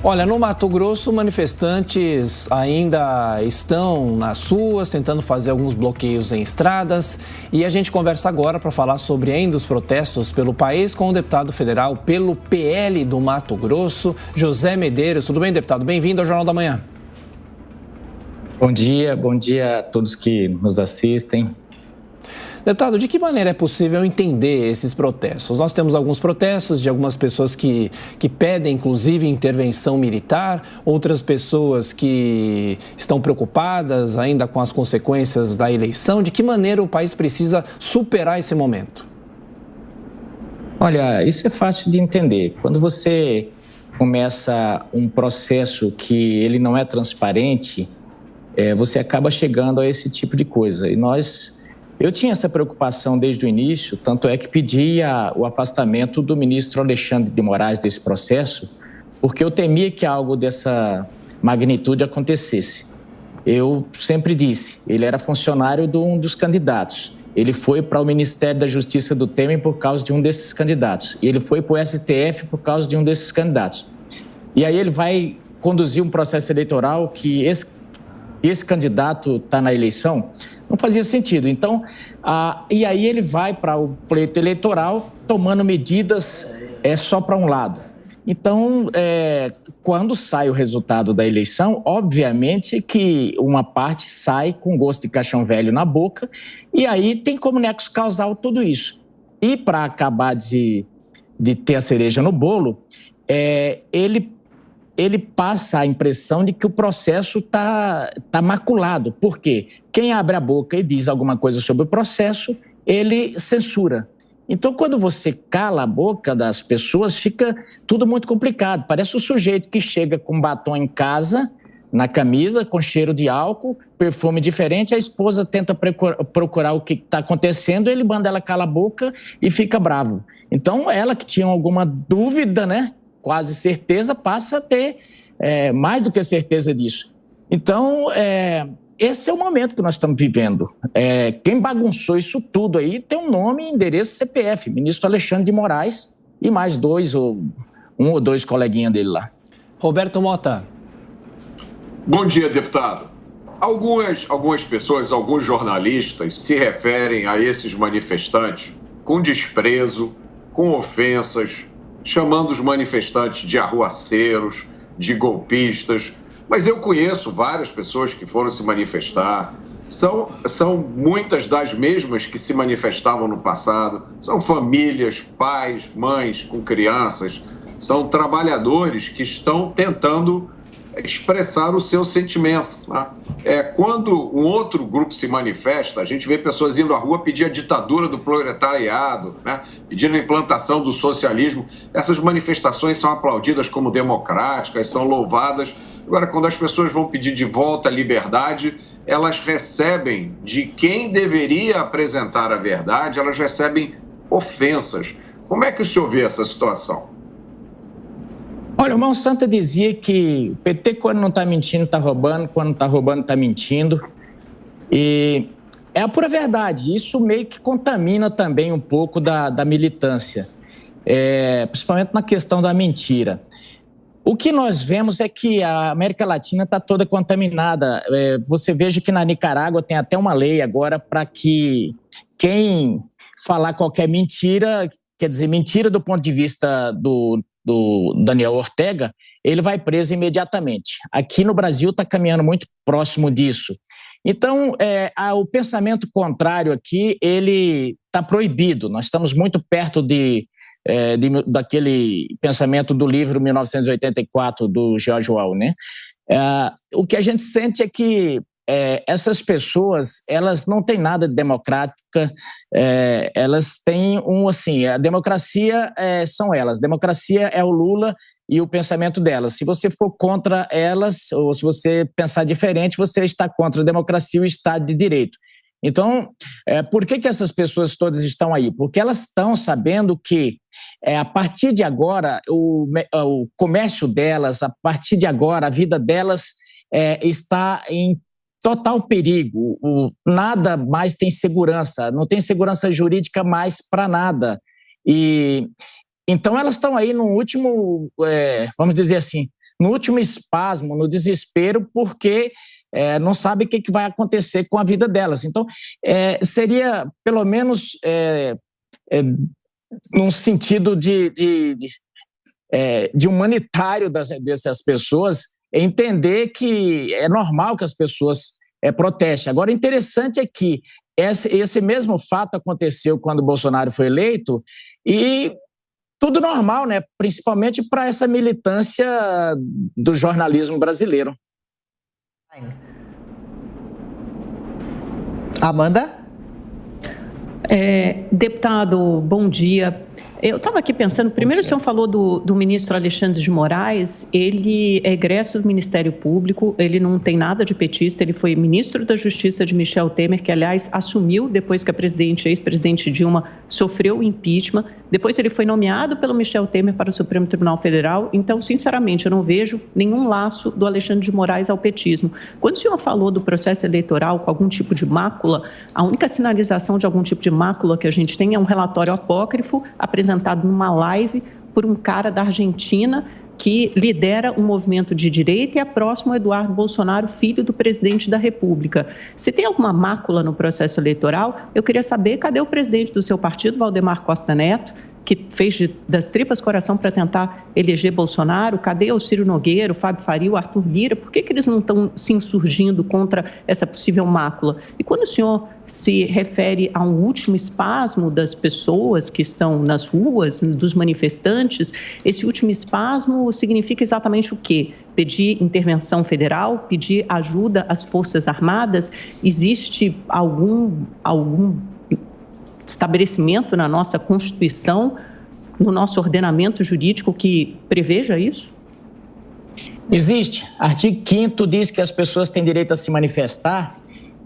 Olha, no Mato Grosso, manifestantes ainda estão nas ruas, tentando fazer alguns bloqueios em estradas. E a gente conversa agora para falar sobre ainda os protestos pelo país com o deputado federal pelo PL do Mato Grosso, José Medeiros. Tudo bem, deputado? Bem-vindo ao Jornal da Manhã. Bom dia a todos que nos assistem. Deputado, de que maneira é possível entender esses protestos? Nós temos alguns protestos de algumas pessoas que pedem, inclusive, intervenção militar, outras pessoas que estão preocupadas ainda com as consequências da eleição. De que maneira o país precisa superar esse momento? Olha, isso é fácil de entender. Quando você começa um processo que ele não é transparente, você acaba chegando a esse tipo de coisa. E eu tinha essa preocupação desde o início, tanto é que pedi o afastamento do ministro Alexandre de Moraes desse processo, porque eu temia que algo dessa magnitude acontecesse. Eu sempre disse, ele era funcionário de um dos candidatos. Ele foi para o Ministério da Justiça do Temer por causa de um desses candidatos. E ele foi para o STF por causa de um desses candidatos. E aí ele vai conduzir um processo eleitoral que esse candidato está na eleição, não fazia sentido. Então, e aí ele vai para o pleito eleitoral tomando medidas só para um lado. Então, quando sai o resultado da eleição, obviamente que uma parte sai com gosto de caixão velho na boca e aí tem como nexo causal tudo isso. E para acabar de ter a cereja no bolo, ele passa a impressão de que o processo tá maculado. Por quê? Quem abre a boca e diz alguma coisa sobre o processo, ele censura. Então, quando você cala a boca das pessoas, fica tudo muito complicado. Parece o sujeito que chega com batom em casa, na camisa, com cheiro de álcool, perfume diferente, a esposa tenta procurar o que está acontecendo, ele manda ela calar a boca e fica bravo. Então, ela que tinha alguma dúvida, né? Quase certeza, passa a ter mais do que certeza disso. Então, esse é o momento que nós estamos vivendo. Quem bagunçou isso tudo aí tem um nome e endereço CPF, ministro Alexandre de Moraes e mais um ou dois coleguinhas dele lá. Roberto Mota. Bom dia, deputado. Algumas pessoas, alguns jornalistas se referem a esses manifestantes com desprezo, com ofensas, chamando os manifestantes de arruaceiros, de golpistas. Mas eu conheço várias pessoas que foram se manifestar. São muitas das mesmas que se manifestavam no passado. São famílias, pais, mães com crianças. São trabalhadores que estão tentando expressar o seu sentimento, né? Quando um outro grupo se manifesta, a gente vê pessoas indo à rua pedir a ditadura do proletariado, né? Pedindo a implantação do socialismo. Essas manifestações são aplaudidas como democráticas, são louvadas. Agora, quando as pessoas vão pedir de volta a liberdade, elas recebem de quem deveria apresentar a verdade, elas recebem ofensas. Como é que o senhor vê essa situação? Olha, o Mão Santa dizia que o PT, quando não está mentindo, está roubando, quando está roubando, está mentindo. E é a pura verdade. Isso meio que contamina também um pouco da militância, principalmente na questão da mentira. O que nós vemos é que a América Latina está toda contaminada. Você veja que na Nicarágua tem até uma lei agora para que quem falar qualquer mentira, quer dizer, mentira do ponto de vista do Daniel Ortega, ele vai preso imediatamente. Aqui no Brasil está caminhando muito próximo disso. Então, o pensamento contrário aqui, ele está proibido. Nós estamos muito perto daquele pensamento do livro 1984 do George Orwell, né? O que a gente sente é que essas pessoas, elas não têm nada de democrática, elas têm a democracia são elas, democracia é o Lula e o pensamento delas. Se você for contra elas, ou se você pensar diferente, você está contra a democracia e o Estado de Direito. Então, por que essas pessoas todas estão aí? Porque elas estão sabendo que, a partir de agora, o comércio delas, a partir de agora, a vida delas está em total perigo. Nada mais tem segurança, não tem segurança jurídica mais para nada. E então elas estão aí no último, vamos dizer assim, no último espasmo, no desespero, porque não sabe o que vai acontecer com a vida delas. Então, seria, pelo menos, num sentido de humanitário dessas pessoas, entender que é normal que as pessoas protestem. Agora, interessante é que esse mesmo fato aconteceu quando o Bolsonaro foi eleito e tudo normal, né? Principalmente para essa militância do jornalismo brasileiro. Amanda? Deputado, bom dia. Eu estava aqui pensando, primeiro o senhor falou do ministro Alexandre de Moraes, ele é egresso do Ministério Público, ele não tem nada de petista, ele foi ministro da Justiça de Michel Temer, que aliás assumiu depois que a ex-presidente Dilma sofreu o impeachment, depois ele foi nomeado pelo Michel Temer para o Supremo Tribunal Federal, então sinceramente eu não vejo nenhum laço do Alexandre de Moraes ao petismo. Quando o senhor falou do processo eleitoral com algum tipo de mácula, a única sinalização de algum tipo de mácula que a gente tem é um relatório apócrifo apresentado numa live por um cara da Argentina que lidera um movimento de direita e é próximo ao Eduardo Bolsonaro, filho do presidente da República. Se tem alguma mácula no processo eleitoral, eu queria saber cadê o presidente do seu partido, Valdemar Costa Neto, que fez das tripas coração para tentar eleger Bolsonaro? Cadê o Ciro Nogueira, o Fábio Faria, o Arthur Lira? Por que eles não estão se insurgindo contra essa possível mácula? E quando o senhor se refere a um último espasmo das pessoas que estão nas ruas, dos manifestantes, esse último espasmo significa exatamente o quê? Pedir intervenção federal, pedir ajuda às Forças Armadas? Existe algum estabelecimento na nossa Constituição, no nosso ordenamento jurídico que preveja isso? Existe. Artigo 5º diz que as pessoas têm direito a se manifestar,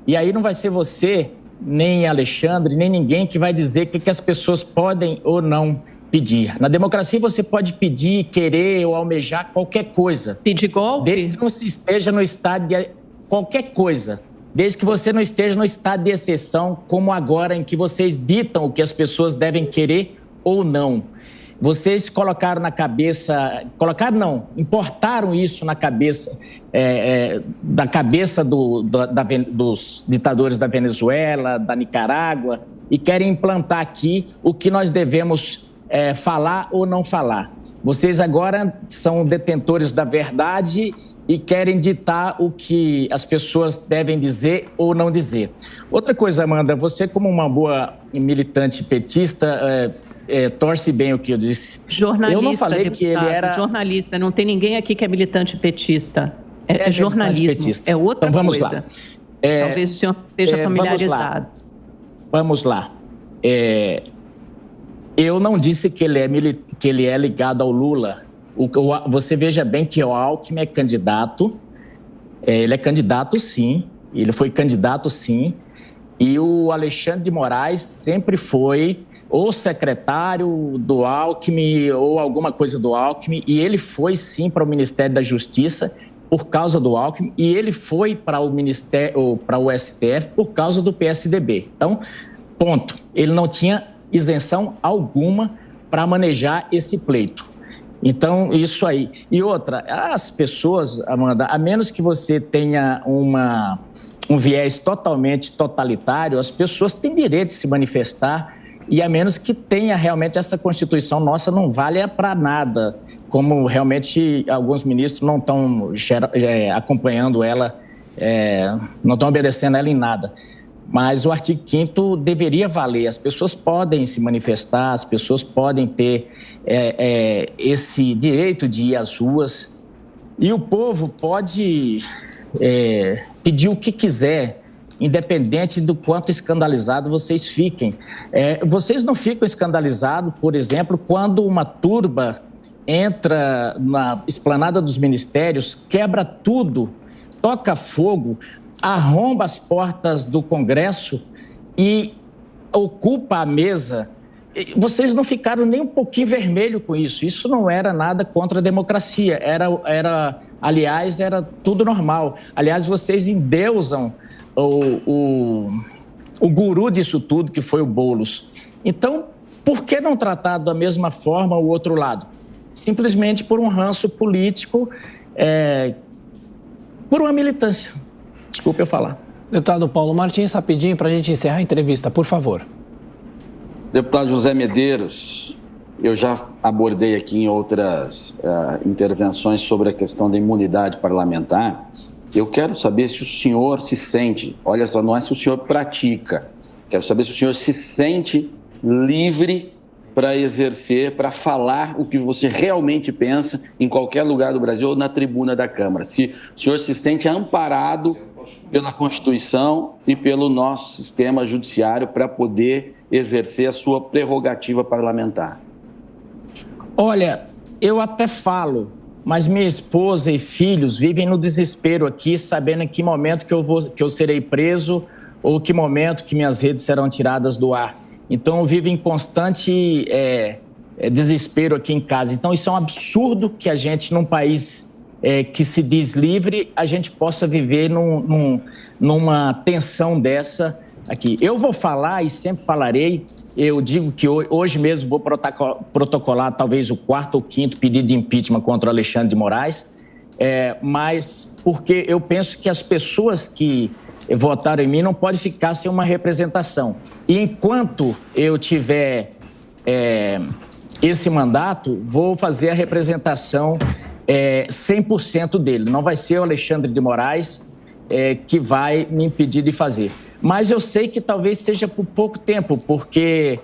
e aí não vai ser você, nem Alexandre, nem ninguém que vai dizer o que as pessoas podem ou não pedir. Na democracia você pode pedir, querer ou almejar qualquer coisa. Pedir golpe? Desde que não se esteja no estado de qualquer coisa. Desde que você não esteja no estado de exceção, como agora, em que vocês ditam o que as pessoas devem querer ou não. Vocês colocaram na cabeça... Colocaram não, importaram isso na cabeça, da cabeça dos ditadores da Venezuela, da Nicarágua, e querem implantar aqui o que nós devemos falar ou não falar. Vocês agora são detentores da verdade e querem ditar o que as pessoas devem dizer ou não dizer. Outra coisa, Amanda, você como uma boa militante petista, torce bem o que eu disse. Jornalista, eu não falei deputado, que ele era... Jornalista, não tem ninguém aqui que é militante petista. É jornalismo, petista. É outra então, vamos coisa. Lá. Talvez o senhor esteja familiarizado. Vamos lá. Eu não disse que ele é ligado ao Lula. Você veja bem que o Alckmin é candidato, ele é candidato sim, ele foi candidato sim, e o Alexandre de Moraes sempre foi ou secretário do Alckmin ou alguma coisa do Alckmin, e ele foi sim para o Ministério da Justiça por causa do Alckmin, e ele foi para o Ministério, para o STF por causa do PSDB. Então, ponto. Ele não tinha isenção alguma para manejar esse pleito. Então, isso aí. E outra, as pessoas, Amanda, a menos que você tenha um viés totalmente totalitário, as pessoas têm direito de se manifestar, e a menos que tenha realmente essa Constituição nossa não vale para nada, como realmente alguns ministros não estão acompanhando ela, não estão obedecendo ela em nada. Mas o artigo 5º deveria valer. As pessoas podem se manifestar, as pessoas podem ter esse direito de ir às ruas. E o povo pode pedir o que quiser, independente do quanto escandalizado vocês fiquem. Vocês não ficam escandalizados, por exemplo, quando uma turba entra na esplanada dos ministérios, quebra tudo, toca fogo, arromba as portas do Congresso e ocupa a mesa. Vocês não ficaram nem um pouquinho vermelho com isso. Isso não era nada contra a democracia. Aliás, era tudo normal. Aliás, vocês endeusam o guru disso tudo, que foi o Boulos. Então, por que não tratar da mesma forma o outro lado? Simplesmente por um ranço político por uma militância. Desculpe eu falar. Deputado Paulo Martins, rapidinho para a gente encerrar a entrevista, por favor. Deputado José Medeiros, eu já abordei aqui em outras intervenções sobre a questão da imunidade parlamentar. Eu quero saber se o senhor se sente, olha só, não é se o senhor pratica, quero saber se o senhor se sente livre para exercer, para falar o que você realmente pensa em qualquer lugar do Brasil ou na tribuna da Câmara. Se o senhor se sente amparado pela Constituição e pelo nosso sistema judiciário para poder exercer a sua prerrogativa parlamentar. Olha, eu até falo, mas minha esposa e filhos vivem no desespero aqui, sabendo em que momento que eu serei preso ou que momento que minhas redes serão tiradas do ar. Então, eu vivo em constante desespero aqui em casa. Então, isso é um absurdo que a gente, num país que se diz livre, a gente possa viver numa tensão dessa aqui. Eu vou falar e sempre falarei. Eu digo que hoje mesmo vou protocolar talvez o 4º ou 5º pedido de impeachment contra o Alexandre de Moraes, mas porque eu penso que as pessoas que votaram em mim não podem ficar sem uma representação. E enquanto eu tiver esse mandato, vou fazer a representação 100% dele. Não vai ser o Alexandre de Moraes que vai me impedir de fazer. Mas eu sei que talvez seja por pouco tempo, porque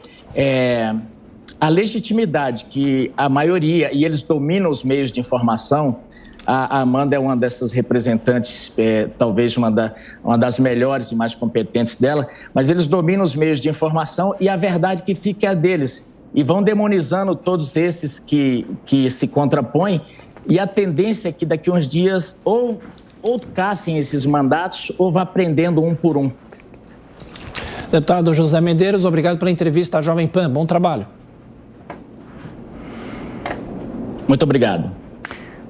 a legitimidade que a maioria, e eles dominam os meios de informação, a Amanda é uma dessas representantes, talvez uma das melhores e mais competentes dela, mas eles dominam os meios de informação e a verdade que fica é a deles. E vão demonizando todos esses que se contrapõem, e a tendência é que daqui a uns dias ou cassem esses mandatos ou vá prendendo um por um. Deputado José Medeiros, obrigado pela entrevista à Jovem Pan. Bom trabalho. Muito obrigado.